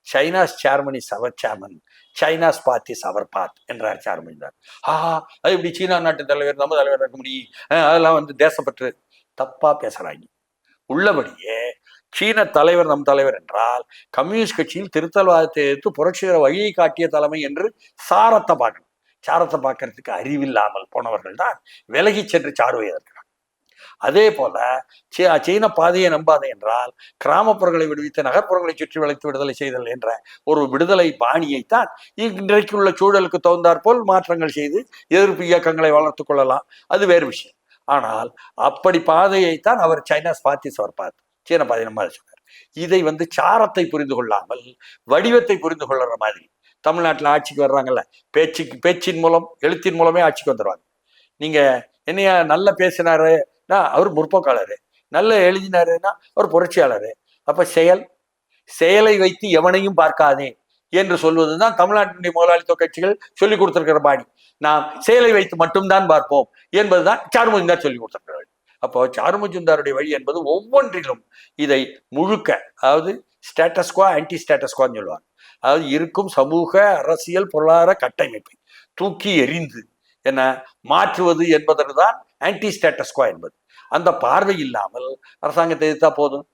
China's chairman is our chairman, China's path is our path என்றார் சாரு மஜும்தார். அது இப்படி சீனா நாட்டு தலைவர் நம்ம தலைவர் இருக்க முடியும், அதெல்லாம் தேசப்பற்று தப்பா பேசுறாங்க. உள்ளபடியே சீன தலைவர் நம் தலைவர் என்றால் கம்யூனிஸ்ட் கட்சியில் திருத்தல்வாதத்தை எதிர்த்து புரட்சிகர வழியை காட்டிய தலைமை என்று சாரத்தை பார்க்கணும். சாரத்தை பார்க்கறதுக்கு அறிவில்லாமல் போனவர்கள் தான் விலகி சென்று சாருவை எதிர்க்கிறார். அதே போல சீன பாதையை நம்பாதே என்றால் கிராமப்புறங்களை விடுவித்து நகர்ப்புறங்களை சுற்றி வளைத்து விடுதலை செய்தல் என்ற ஒரு விடுதலை பாணியைத்தான் இன்றைக்கு உள்ள சூழலுக்கு தகுந்தாற்போல் மாற்றங்கள் செய்து எதிர்ப்பு இயக்கங்களை வளர்த்து கொள்ளலாம், அது வேறு விஷயம். ஆனால் அப்படி பாதையைத்தான் அவர் சைனாஸ் பாத்திஸ் அவர் பார்த்து சீன பாதை நம்ம சொன்னார். இதை சாரத்தை புரிந்து கொள்ளாமல் வடிவத்தை புரிந்து கொள்ளுற மாதிரி தமிழ்நாட்டில் ஆட்சிக்கு வர்றாங்கல்ல, பேச்சின் மூலம் எழுத்தின் மூலமே ஆட்சிக்கு வந்துடுவாங்க. நீங்க என்னையா நல்ல பேசினாருன்னா அவர் முற்போக்காளரு, நல்ல எழுதினாருன்னா அவர் புரட்சியாளரு. அப்ப செயலை வைத்து எவனையும் பார்க்காதே என்று சொல்வதுதான் தமிழ்நாட்டினுடைய முதலாளித்துவ கட்சிகள் சொல்லிக் கொடுத்திருக்கிற பாணி. நாம் செயலை வைத்து மட்டும்தான் பார்ப்போம் என்பதுதான் சாரு மஜும்தார் சொல்லிக் கொடுத்திருக்கிறார்கள். அப்போ சாரு மஜும்தாருடைய வழி என்பது ஒவ்வொன்றிலும் இதை முழுக்க, அதாவது ஸ்டேட்டஸ்கோ ஆன்டி ஸ்டேட்டஸ்கோன்னு சொல்லுவாங்க, அதாவது இருக்கும் சமூக அரசியல் பொருளாதார கட்டமைப்பை தூக்கி எறிந்து என்ன மாற்றுவது என்பதற்கு தான் ஆன்டி ஸ்டேட்டஸ்கோ என்பது. அந்த பார்வை இல்லாமல் அரசாங்கத்தை எதிர்த்தா போதும்.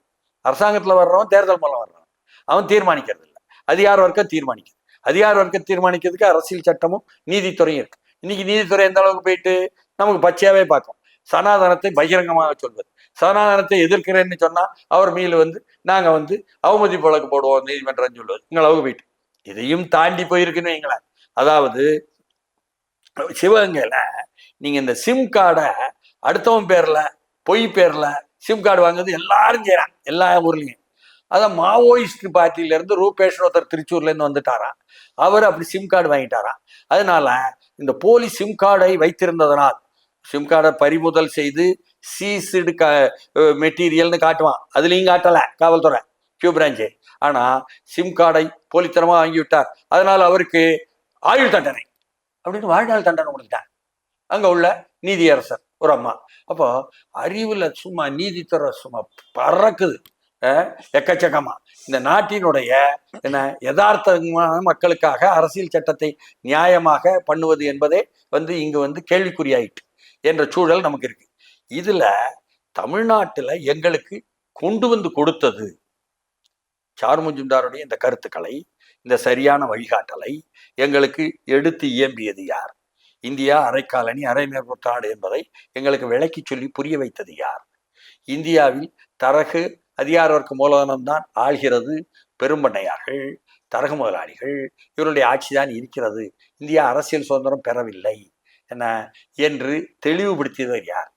அரசாங்கத்துல வர்றவன் தேர்தல் மூலம் வர்றவன், அவன் தீர்மானிக்கிறது இல்லை, அதிகார வர்க்கம் தீர்மானிக்கிறது. அதிகார வர்க்கம் தீர்மானிக்கிறதுக்கு அரசியல் சட்டமும் நீதித்துறையும் இருக்கு. இன்னைக்கு நீதித்துறை எந்த அளவுக்கு போயிட்டு நமக்கு பச்சையாவே பார்க்கும். சனாதனத்தை பகிரங்கமாக சொல்வது, சனாதனத்தை எதிர்க்கிறேன்னு சொன்னா அவர் மீது நாங்க அவமதிப்பு வழக்கு போடுவோம் நீதிமன்றம் சொல்வது, இந்த அளவுக்கு போயிட்டு இதையும் தாண்டி போயிருக்குன்னு வைங்களேன். அதாவது சிவகங்கையில நீங்க இந்த சிம் கார்டை அடுத்தவன் பேர்ல பொய் பேர்ல சிம் கார்டு வாங்குறது எல்லாரும் செய்யறாங்க, எல்லா ஊர்லயும். அதான் மாவோயிஸ்ட் பார்ட்டியில இருந்து ரூபேஷ் ஒருத்தர் திருச்சூர்ல இருந்து வந்துட்டாராம், அவர் அப்படி சிம் கார்டு வாங்கிட்டாராம். அதனால இந்த போலி சிம் கார்டை வைத்திருந்ததனால் சிம் கார்டை பறிமுதல் செய்து சீஸ்டு மெட்டீரியல்னு காட்டுவான், அதுலயும் காட்டல காவல்துறை கியூ பிரான்ச்சு. ஆனா சிம் கார்டை போலித்தனமா வாங்கி விட்டார், அதனால அவருக்கு ஆயுள் தண்டனை அப்படின்னு வாழ்நாள் தண்டனை கொடுத்துட்டார் அங்க உள்ள நீதியரசர் ஒரு அம்மா. அப்போ அறிவுல சும்மா நீதித்துறை சும்மா பறக்குது எக்கச்சக்கமா. இந்த நாட்டினுடைய என்ன யதார்த்தமான மக்களுக்காக அரசியல் சட்டத்தை நியாயமாக பண்ணுவது என்பதே இங்கு கேள்விக்குறியாயிட்டு என்ற சூழல் நமக்கு இருக்கு. இதுல தமிழ்நாட்டுல எங்களுக்கு கொண்டு வந்து கொடுத்தது சாரு மஜும்தாருடைய இந்த கருத்துக்களை, இந்த சரியான வழிகாட்டலை எங்களுக்கு எடுத்து இயம்பியது யார்? இந்தியா அரைக்காலனி அரை மேற்புத்தாடு என்பதை எங்களுக்கு விளக்கி சொல்லி புரிய வைத்தது யார்? இந்தியாவில் தரகு அதிகார வர்க்க மூலதனம்தான் ஆள்கிறது, பெரும்பண்ணையார்கள், தரகு முதலாளிகள், இவருடைய ஆட்சிதான் இருக்கிறது, இந்தியா அரசியல் சுதந்திரம் பெறவில்லை என்ன என்று தெளிவுபடுத்தியவர் யார்?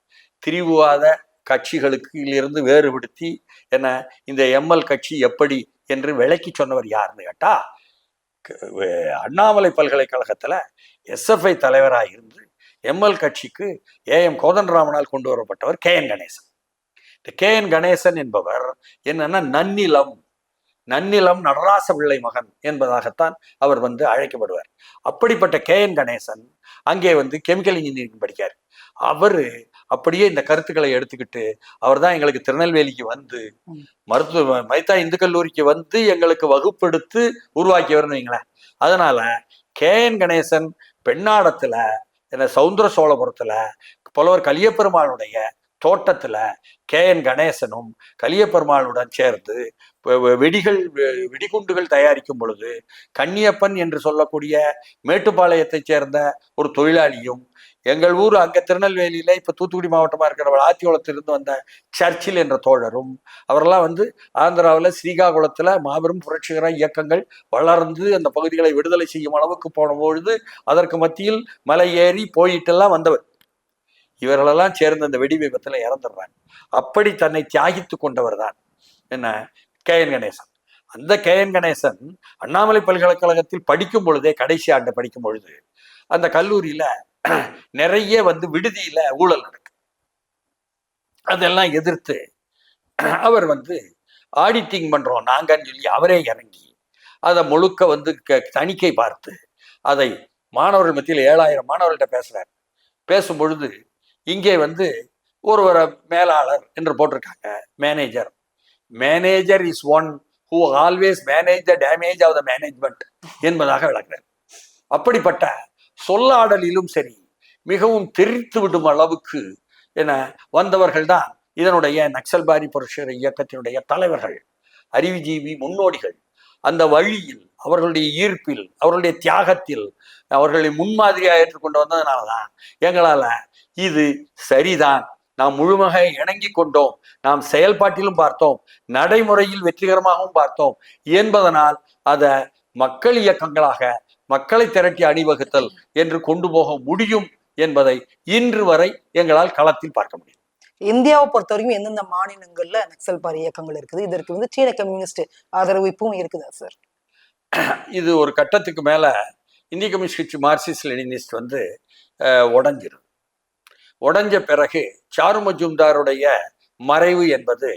திரிவுவாத கட்சிகளுக்கு இருந்து வேறுபடுத்தி என்ன இந்த எம்எல் கட்சி எப்படி என்று விளக்கி சொன்னவர் யாருன்னு கேட்டா, அண்ணாமலை பல்கலைக்கழகத்துல எஸ்எஃப்ஐ தலைவராக இருந்து எம்எல் கட்சிக்கு ஏஎம் கோதண்டராமனால் கொண்டு வரப்பட்டவர் KN கணேசன். இந்த KN கணேசன் என்பவர் என்னன்னா நன்னிலம் நடராச பிள்ளை மகன் என்பதாகத்தான் அவர் அழைக்கப்படுவார். அப்படிப்பட்ட KN கணேசன் அங்கே கெமிக்கல் இன்ஜினியரிங் படிக்கார். அவரு அப்படியே இந்த கருத்துக்களை எடுத்துக்கிட்டு அவர் தான் எங்களுக்கு திருநெல்வேலிக்கு மைத்தா இந்து கல்லூரிக்கு எங்களுக்கு வகுப்பெடுத்து உருவாக்கியவர்னு வைங்களேன். அதனால KN கணேசன் பெண்ணாடத்துல சவுந்தர சோழபுரத்துல புலவர் கலியப்பெருமாளுடைய தோட்டத்துல KN கணேசனும் கலியப்பெருமாளுடன் சேர்ந்து வெடிகுண்டுகள் தயாரிக்கும் பொழுது கன்னியப்பன் என்று சொல்லக்கூடிய மேட்டுப்பாளையத்தை சேர்ந்த ஒரு தொழிலாளியும், எங்கள் ஊர் அங்க திருநெல்வேலியில இப்ப தூத்துக்குடி மாவட்டமா இருக்கிற ஆத்தியோளத்திலிருந்து வந்த சர்ச்சில் என்ற தோழரும், அவரெல்லாம் ஆந்திராவில் ஸ்ரீகாகுளத்துல மாபெரும் புரட்சிகர இயக்கங்கள் வளர்ந்து அந்த பகுதிகளை விடுதலை செய்யும் அளவுக்கு போன பொழுது அதற்கு மத்தியில் மலை ஏறி போயிட்டெல்லாம் வந்தவர். இவர்களெல்லாம் சேர்ந்து அந்த வெடி விபத்துல இறந்துடுறாங்க. அப்படி தன்னை தியாகித்து கொண்டவர் தான் என்ன KN கணேசன். அந்த KN கணேசன் அண்ணாமலை பல்கலைக்கழகத்தில் படிக்கும் பொழுதே, கடைசி ஆண்டு படிக்கும் பொழுது, அந்த கல்லூரியில நிறைய விடுதியில ஊழல் நடக்கு. அதெல்லாம் எதிர்த்து அவர் ஆடிட்டிங் பண்றோம் நாங்கன்னு சொல்லி அவரே இறங்கி அதை முழுக்க தணிக்கை பார்த்து அதை மாணவர்கள் மத்தியில் 7000 மாணவர்கள்ட்ட பேசுறாரு. பேசும் பொழுது இங்கே ஒருவரை மேலாளர் என்று போட்டிருக்காங்க, manager is one who always manage the damage of the management என்பதாக விளக்குறார். அப்படிப்பட்ட சொல்லாடலிலும் சரி மிகவும் தெரித்து விடும் அளவுக்கு வந்தவர்கள் தான் இதனுடைய நக்சல்பாரி புரட்சி இயக்கத்தினுடைய தலைவர்கள், அறிவுஜீவி முன்னோடிகள். அந்த வழியில், அவர்களுடைய ஈர்ப்பில், அவர்களுடைய தியாகத்தில் அவர்களை முன்மாதிரியாக ஏற்றுக்கொண்டு வந்ததுனாலதான் எங்களால இது சரிதான், நாம் முழுமையாக இணங்கி கொண்டோம், நாம் செயல்பாட்டிலும் பார்த்தோம், நடைமுறையில் வெற்றிகரமாகவும் பார்த்தோம் என்பதனால் அதை மக்கள் இயக்கங்களாக மக்களை திரட்டி அணிவகுத்தல் என்று கொண்டு போக முடியும் என்பதை இன்று வரை எங்களால் களத்தில் பார்க்க முடியும். இந்தியாவை பொறுத்த வரைக்கும் எந்தெந்த மாநிலங்கள்ல நக்சல்பாரி இயக்கங்கள் இருக்குது? இதற்கு சீன கம்யூனிஸ்ட் ஆதரவு இப்பவும் இருக்குதா சார்? இது ஒரு கட்டத்துக்கு மேல இந்திய கம்யூனிஸ்ட் கட்சி மார்க்சிஸ்ட் லெனினிஸ்ட் உடைஞ்சிரும். உடைஞ்ச பிறகு சாரு மஜும்தாருடைய மறைவு என்பது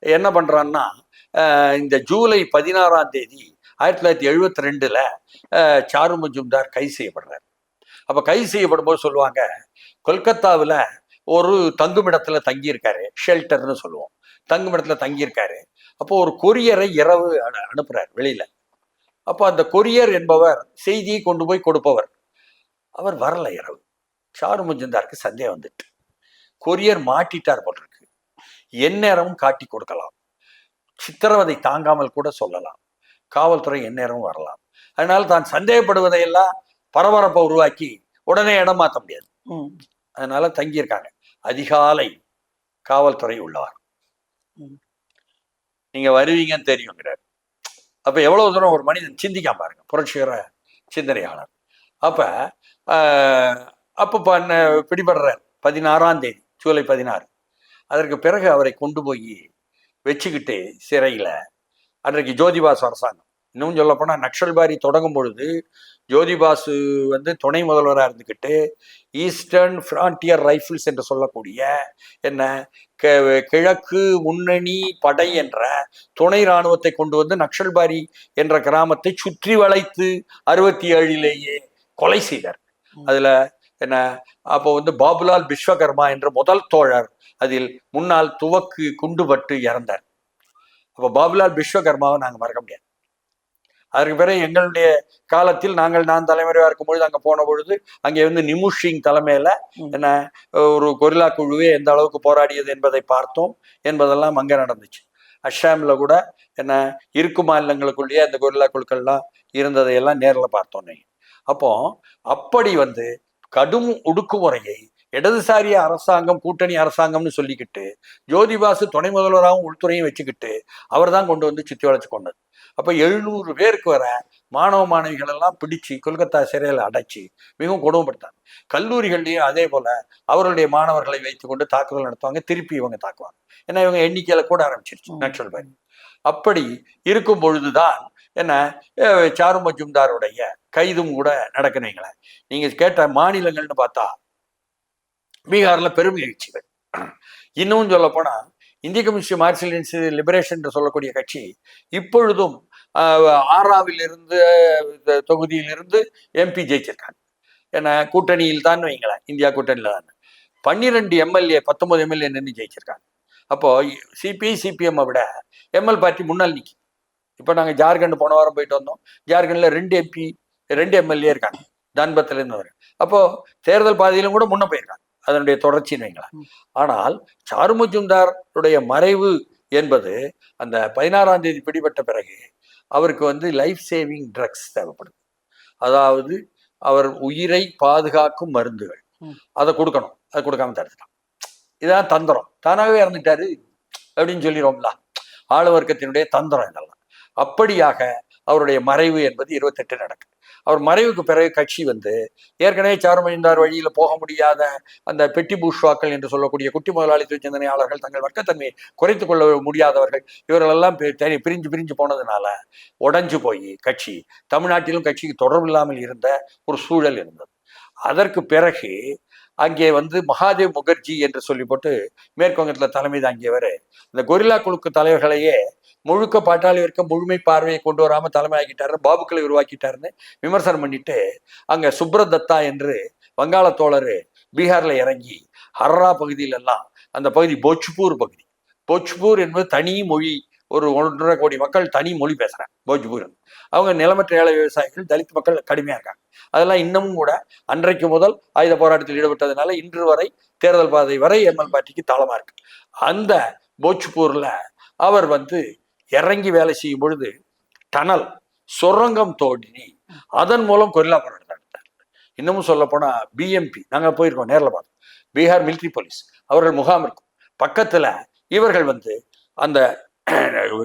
என்ன பண்றான்னா, இந்த ஜூலை 16ஆம் தேதி 1972 சாரு மஜும்தார் கைது செய்யப்படுறார். அப்ப கைது செய்யப்படும் போது சொல்லுவாங்க, கொல்கத்தாவில் ஒரு தங்குமிடத்துல தங்கியிருக்காரு, ஷெல்டர்னு சொல்லுவோம், தங்குமிடத்துல தங்கியிருக்காரு. அப்போ ஒரு கொரியரை இரவு அனுப்புறாரு வெளியில. அப்போ அந்த கொரியர் என்பவர் செய்தியை கொண்டு போய் கொடுப்பவர். அவர் வரல இரவு. சாரு மஜும்தாருக்கு சந்தேகம் வந்துட்டு, கொரியர் மாட்டிட்டார் போட்டிருக்கு, எந்நேரமும் காட்டி கொடுக்கலாம், சித்திரவதை தாங்காமல் கூட சொல்லலாம், காவல்துறை எந்நேரமும் வரலாம். அதனால தான் சந்தேகப்படுவதையெல்லாம் பரபரப்பை உருவாக்கி உடனே இடம் மாற்ற முடியாது. அதனால தங்கியிருக்காங்க. அதிகாலை காவல்துறை உள்ளார், நீங்க வருவீங்கன்னு தெரியுங்கிறார். அப்ப எவ்வளவு தூரம் ஒரு மனிதன் சிந்திக்காம பாருங்க, புரட்சிகர சிந்தனையாளர். அப்ப பிடிபடுறார் 16ஆம் தேதி, ஜூலை 16. அதற்கு பிறகு அவரை கொண்டு போய் வச்சுக்கிட்டு சிறையில அன்றைக்கு ஜோதிபாசு அரசாங்கம், இன்னும் சொல்ல போனா நக்சல்பாரி தொடங்கும் பொழுது ஜோதிபாசு துணை முதல்வராக இருந்துக்கிட்டு ஈஸ்டர்ன் ஃப்ரான்டியர் ரைஃபிள்ஸ் என்று சொல்லக்கூடிய கிழக்கு முன்னணி படை என்ற துணை இராணுவத்தை கொண்டு நக்சல்பாரி என்ற கிராமத்தை சுற்றி வளைத்து 67 கொலை செய்தார். அதுல என்ன, அப்போ வந்து பாபுலால் விஸ்வகர்மா என்ற முதல் தோழர் அதில் முன்னாள் துவக்கு குண்டுபட்டு இறந்தார். அப்போ பாபுலால் விஸ்வகர்மாவை நாங்கள் மறக்க முடியாது. அதற்கு பிறகு எங்களுடைய காலத்தில் நான் தலைமுறையாக இருக்கும்பொழுது அங்கே போன பொழுது அங்கே வந்து நிமுஷ் சிங் தலைமையில என்ன ஒரு கொரில்லா குழுவே எந்த அளவுக்கு போராடியது என்பதை பார்த்தோம் என்பதெல்லாம் அங்கே நடந்துச்சு. அஸ்ஸாமில் கூட என்ன இருக்கு மாநிலங்களுக்குள்ளேயே அந்த கொரில்லா குழுக்கள்லாம் இருந்ததையெல்லாம் நேரில் பார்த்தோம். அப்போ அப்படி வந்து கடும் ஒடுக்குமுறையை இடதுசாரி அரசாங்கம் கூட்டணி அரசாங்கம்னு சொல்லிக்கிட்டு ஜோதிபாசு துணை முதல்வராகவும் உள்துறையும் வச்சுக்கிட்டு அவர் தான் கொண்டு வந்து சுத்தி வளைச்சு கொண்டது. அப்போ 700 பேருக்கு வர மாணவ மாணவிகள் எல்லாம் பிடிச்சு கொல்கத்தா சிறையில் அடைச்சி மிகவும் கொடுமைப்படுத்தாங்க. கல்லூரிகள்லையும் அதே போல அவர்களுடைய மாணவர்களை வைத்துக்கொண்டு தாக்குதல் நடத்துவாங்க. திருப்பி இவங்க தாக்குவாங்க. ஏன்னா இவங்க எண்ணிக்கையில கூட ஆரம்பிச்சிருச்சு நக்சல் பாரி. அப்படி இருக்கும் பொழுதுதான் என்ன சாரு மஜும்தாருடைய கைதும் கூட நடக்குனீங்களே. நீங்க கேட்ட மாநிலங்கள்னு பார்த்தா பீகார்ல பெரும் எழுச்சிகள். இன்னும் சொல்ல போனா இந்திய கம்யூனிஸ்ட் மார்க்சிஸ்ட் லிபரேஷன் என்று சொல்லக்கூடிய கட்சி இப்பொழுதும் ஆறாவிலிருந்து தொகுதியிலிருந்து எம்பி ஜெயிச்சிருக்காங்க. ஏன்னா கூட்டணியில் தான் வைங்களேன், இந்தியா கூட்டணியில் தான் 12 எம்எல்ஏ 19 எம்எல்ஏ நின்று ஜெயிச்சிருக்காங்க. அப்போ சிபிஐ சிபிஎம் விட எம்எல் பார்ட்டி முன்னால் நிற்கி. இப்போ நாங்கள் ஜார்க்கண்ட் போன வாரம் போயிட்டு வந்தோம். ஜார்க்கண்டில் 2 எம்எல்ஏ இருக்காங்க தன்பத்திலேருந்து வர. அப்போ தேர்தல் பாதையிலும் கூட முன்ன போயிருக்காங்க. அதனுடைய தொடர்ச்சின்னு வைங்களேன். ஆனால் சாரு மஜும்தாருடைய மறைவு என்பது அந்த 16ஆம் தேதி பிடிபட்ட பிறகு அவருக்கு வந்து லைஃப் சேவிங் ட்ரக்ஸ் தேவைப்படுது. அதாவது அவர் உயிரை பாதுகாக்கும் மருந்துகள், அதை கொடுக்கணும். அதை கொடுக்காம தடுத்துட்டான். இதான் தந்திரம். தானாகவே இறந்துட்டாரு அப்படின்னு சொல்லிடுவோம்ல, ஆளு வர்க்கத்தினுடைய தந்திரம் இதெல்லாம். அப்படியாக அவருடைய மறைவு என்பது 28 நடக்குது. அவர் மறைவுக்கு பிறகு கட்சி வந்து ஏற்கனவே சாரு மஜும்தார் வழியில போக முடியாத அந்த பெட்டி பூஷ்வாக்கள் என்று சொல்லக்கூடிய குட்டி முதலாளித்துவ சிந்தனையாளர்கள், தங்கள் வர்க்கத்தன்மையை குறைத்துக் கொள்ள முடியாதவர்கள், இவர்களெல்லாம் பிரிஞ்சு போனதுனால உடைஞ்சு போய் கட்சி தமிழ்நாட்டிலும் கட்சிக்கு தொடர்பு இல்லாமல் இருந்த ஒரு சூழல் இருந்தது. அதற்கு பிறகு அங்கே வந்து மகாதேவ் முகர்ஜி என்று சொல்லி போட்டு மேற்குவங்கத்தில் தலைமை தாங்கியவர் இந்த கொரில்லா குழுக்கு தலைவர்களையே முழுக்க பாட்டாளி வர்க்க முழுமை பார்வையை கொண்டு வராமல் தலைமை ஆக்கிட்டாரு, பாபுக்களை உருவாக்கிட்டாருன்னு விமர்சனம் பண்ணிட்டு அங்கே சுப்ரதத்தா என்று வங்காள தோழர் பீகார்ல இறங்கி ஹர்ரா பகுதியிலெல்லாம், அந்த பகுதி போஜ்பூர் பகுதி, போஜ்பூர் என்பது தனி மொழி, ஒரு 1.5 கோடி மக்கள் தனி மொழி பேசுறாங்க போஜ்பூர். அவங்க நிலமற்ற ஏழை விவசாயிகள், தலித் மக்கள் கடுமையா இருக்காங்க. அதெல்லாம் இன்னமும் கூட அன்றைக்கு முதல் ஆயுத போராட்டத்தில் ஈடுபட்டதுனால இன்று வரை தேர்தல் பாதை வரை எம்எல் பார்ட்டிக்கு தாளமா இருக்கு. அந்த போஜ்பூர்ல அவர் வந்து இறங்கி வேலை செய்யும் பொழுது டனல் சுரங்கம் தோண்டி அதன் மூலம் கொரில்லா போராட்டம் நடத்தார். இன்னமும் சொல்ல போனா பிஎம்பி, நாங்க போயிருக்கோம், நேரில் பார்த்தோம், பீகார் மிலிட்ரி போலீஸ் அவர்கள் முகாம் இருக்கும் பக்கத்துல. இவர்கள் வந்து அந்த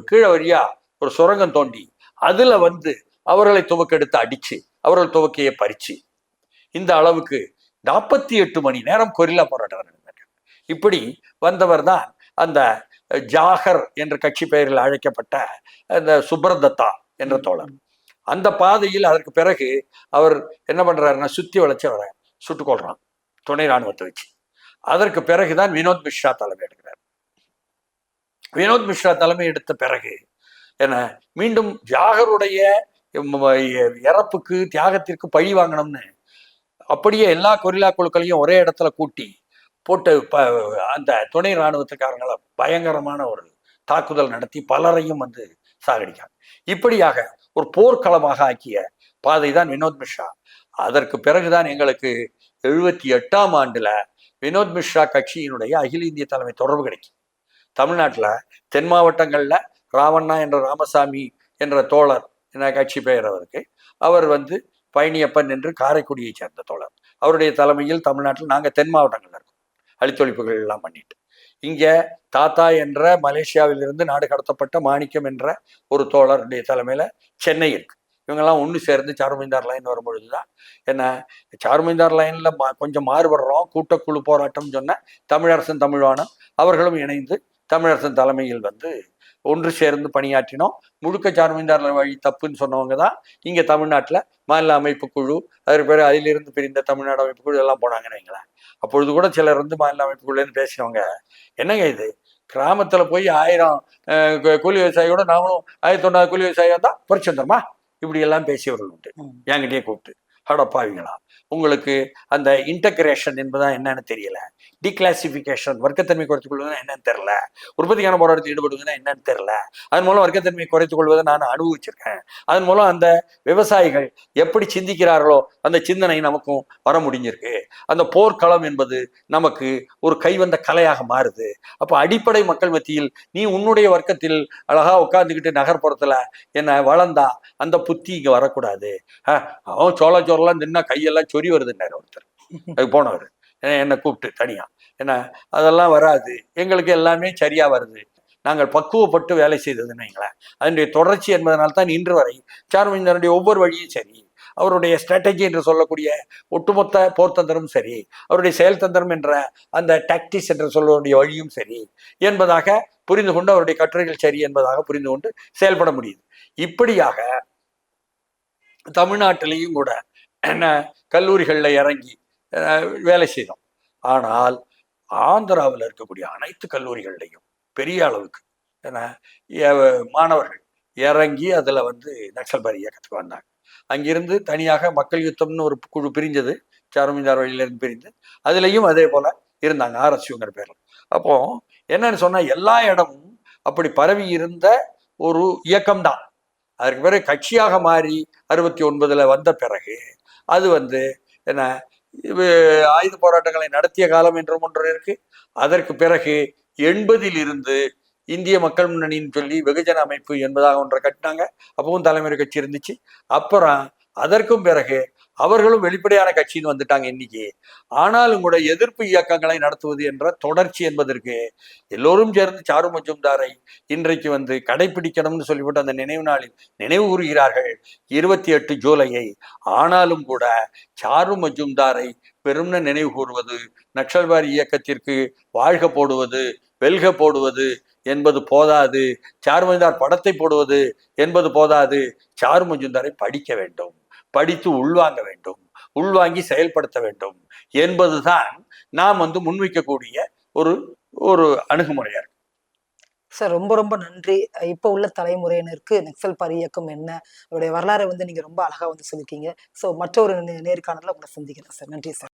கீழே வழியா ஒரு சுரங்கம் தோண்டி அதுல வந்து அவர்களை துவக்கெடுத்து அடிச்சு அவர்கள் துவக்கையை பறிச்சு இந்த அளவுக்கு 48 மணி நேரம் கொரில்லா போராட்டம் நடந்தார். இப்படி வந்தவர் தான் அந்த ஜாகர் என்ற கட்சி பெயரில் அழைக்கப்பட்ட அந்த சுப்ரதத்தா என்ற தோழர். அந்த பாதையில் அதற்கு பிறகு அவர் என்ன பண்றாருன்னா சுத்தி வளைச்சு அவரை சுட்டுக் கொள்றான் துணை ராணுவத்தை வச்சு. அதற்கு பிறகுதான் வினோத் மிஸ்ரா தலைமை எடுக்கிறார். வினோத் மிஸ்ரா தலைமை எடுத்த பிறகு என்ன மீண்டும் ஜாகருடைய இறப்புக்கு தியாகத்திற்கு பழி வாங்கணும்னு அப்படியே எல்லா கொரில்லா குழுக்களையும் ஒரே இடத்துல கூட்டி போட்டு அந்த துணை இராணுவத்துக்காரங்களை பயங்கரமான ஒரு தாக்குதல் நடத்தி பலரையும் வந்து சாகடிக்காங்க. இப்படியாக ஒரு போர்க்களமாக ஆக்கிய பாதை தான் வினோத் மிஸ்ரா. அதற்கு பிறகுதான் எங்களுக்கு 78ஆம் ஆண்டுல வினோத் மிஸ்ரா கட்சியினுடைய அகில இந்திய தலைமை தொடர்பு கிடைக்கும். தமிழ்நாட்டில் தென் மாவட்டங்களில் ராவண்ணா என்ற ராமசாமி என்ற தோழர் என்ன கட்சி பெயர் அவருக்கு, அவர் வந்து பழனியப்பன் என்று காரைக்குடியை சேர்ந்த தோழர், அவருடைய தலைமையில் தமிழ்நாட்டில் நாங்கள் தென் மாவட்டங்கள்ல இருக்கோம் அழித்தொழிப்புகள் எல்லாம் பண்ணிட்டு. இங்கே தாத்தா என்ற மலேசியாவிலிருந்து நாடு கடத்தப்பட்ட மாணிக்கம் என்ற ஒரு தோழருடைய தலைமையில சென்னை இருக்கு. இவங்கெல்லாம் ஒன்று சேர்ந்து சார்மிந்தார் லைன் வரும்பொழுதுதான் என்ன சார்மிந்தார் லைன்ல கொஞ்சம் மாறுபடுறோம், கூட்டக்குழு போராட்டம் சொன்ன தமிழரசன் தமிழ்வாணன் அவர்களும் இணைந்து தமிழரசன் தலைமையில் வந்து ஒன்று சேர்ந்து பணியாற்றினோம். முழுக்க சார்மிந்தார் வழி தப்புன்னு சொன்னவங்க தான் இங்கே தமிழ்நாட்டில் மாநில அமைப்பு குழு, அதற்கு பிறகு அதிலிருந்து பிரிந்த தமிழ்நாடு அமைப்பு குழு எல்லாம் போனாங்கன்னு வைங்களேன். அப்பொழுது கூட சிலர் வந்து மாநில அமைப்பு குழுன்னு பேசினவங்க, என்னங்க இது கிராமத்தில் போய் 1000 கூலி விவசாயியோட நாமளும் 1900 கூலி விவசாயியாக தான் பறிச்சு வந்துடுமா, இப்படி எல்லாம் பேசியவர்கள் உண்டு. என்கிட்டயே கூப்பிட்டு அடப்பாவீங்களா உங்களுக்கு அந்த இன்டகிரேஷன் என்பதா என்னன்னு தெரியல, டிகிளாசிபிகேஷன் வர்க்கத்தன்மை குறைத்துக் கொள்வதுனா என்னன்னு தெரியல, உற்பத்திக்கான போராட்டத்தில் ஈடுபடுவதுன்னா என்னன்னு தெரியல. அதன் மூலம் வர்க்கத்தன்மை குறைத்துக் கொள்வதை நான் அனுபவிச்சிருக்கேன். அதன் மூலம் அந்த விவசாயிகள் எப்படி சிந்திக்கிறார்களோ அந்த சிந்தனை நமக்கும் வர முடிஞ்சிருக்கு. அந்த போர்க்களம் என்பது நமக்கு ஒரு கைவந்த கலையாக மாறுது. அப்ப அடிப்படை மக்கள் மத்தியில் நீ உன்னுடைய வர்க்கத்தில் அழகா உட்கார்ந்துக்கிட்டு நகர்ப்புறத்துல என்ன வளர்ந்தா அந்த புத்தி இங்க வரக்கூடாது. அவன் சோளம் தின்னா கையெல்லாம் சொறி வருதுன்னாரு ஒருத்தர். அது போனவர் என்னை கூப்பிட்டு தனியா, என்ன அதெல்லாம் வராது, எங்களுக்கு எல்லாமே சரியா வருது, நாங்கள் பக்குவப்பட்டு வேலை செய்ததுன்னு வைங்களேன். அதனுடைய தொடர்ச்சி என்பதனால்தான் இன்று வரை சார்மேந்தனுடைய ஒவ்வொரு வழியும் சரி, அவருடைய ஸ்ட்ராட்டஜி என்று சொல்லக்கூடிய ஒட்டுமொத்த போர்த்தந்திரம் சரி, அவருடைய செயல் தந்திரம் என்ற அந்த டாக்டிக்ஸ் என்று சொல்லக்கூடிய வழியும் சரி என்பதாக புரிந்து கொண்டு, அவருடைய கட்டுரைகள் சரி என்பதாக புரிந்து கொண்டு செயல்பட முடியுது. இப்படியாக தமிழ்நாட்டிலையும் கூட என்ன கல்லூரிகளில் இறங்கி வேலை செய்தோம். ஆனால் ஆந்திராவில் இருக்கக்கூடிய அனைத்து கல்லூரிகள்லையும் பெரிய அளவுக்கு என்ன மாணவர்கள் இறங்கி அதில் நக்சல்பாரி இயக்கத்துக்கு வந்தாங்க. அங்கிருந்து தனியாக மக்கள் யுத்தம்னு ஒரு குழு பிரிஞ்சது, சாருமிந்தார் வழியிலிருந்து பிரிந்து, அதுலேயும் அதே போல இருந்தாங்க, ஆர்எஸ்யூங்கிற பேரில். அப்போ என்னன்னு சொன்னா எல்லா இடமும் அப்படி பரவி இருந்த ஒரு இயக்கம்தான். அதற்கு பிறகு கட்சியாக மாறி 69 வந்த பிறகு அது என்ன ஆயுத போராட்டங்களை நடத்திய காலம் என்றும் ஒன்று இருக்கு. அதற்கு பிறகு 80 இருந்து இந்திய மக்கள் முன்னணின்னு சொல்லி வெகுஜன அமைப்பு என்பதாக ஒன்றை கட்டினாங்க. அப்பவும் தலைமுறை கட்சி இருந்துச்சு. அப்புறம் அதற்கும் பிறகு அவர்களும் வெளிப்படையான கட்சின்னு வந்துட்டாங்க இன்னைக்கு. ஆனாலும் கூட எதிர்ப்பு இயக்கங்களை நடத்துவது என்ற தொடர்ச்சி என்பதற்கு எல்லோரும் சேர்ந்து சாரு மஜும்தாரை இன்றைக்கு கடைபிடிக்கணும்னு சொல்லிவிட்டு அந்த நினைவு நாளில் நினைவு கூறுகிறார்கள் 28 ஜூலையை. ஆனாலும் கூட சாரு மஜும்தாரை பெரும்ன நினைவு கூறுவது, நக்சல்பாரி இயக்கத்திற்கு வாழ்க போடுவது, வெல்க போடுவது என்பது போதாது, சாரு மஜும்தார் படத்தை போடுவது என்பது போதாது, சாரு மஜும்தாரை படிக்க வேண்டும், படித்து உள்வாங்க வேண்டும், உள்வாங்கி செயல்படுத்த வேண்டும் என்பதுதான் நாம் முன்வைக்கக்கூடிய ஒரு ஒரு அணுகுமுறையா இருக்கு. சார் ரொம்ப ரொம்ப நன்றி. இப்ப உள்ள தலைமுறையினருக்கு நக்சல்பாரி இயக்கம் என்ன, அவருடைய வரலாறை நீங்க ரொம்ப அழகா சொல்லிருக்கீங்க. ஸோ மற்றொரு நேர்காணல உங்களை சந்திக்கிறேன் சார். நன்றி சார்.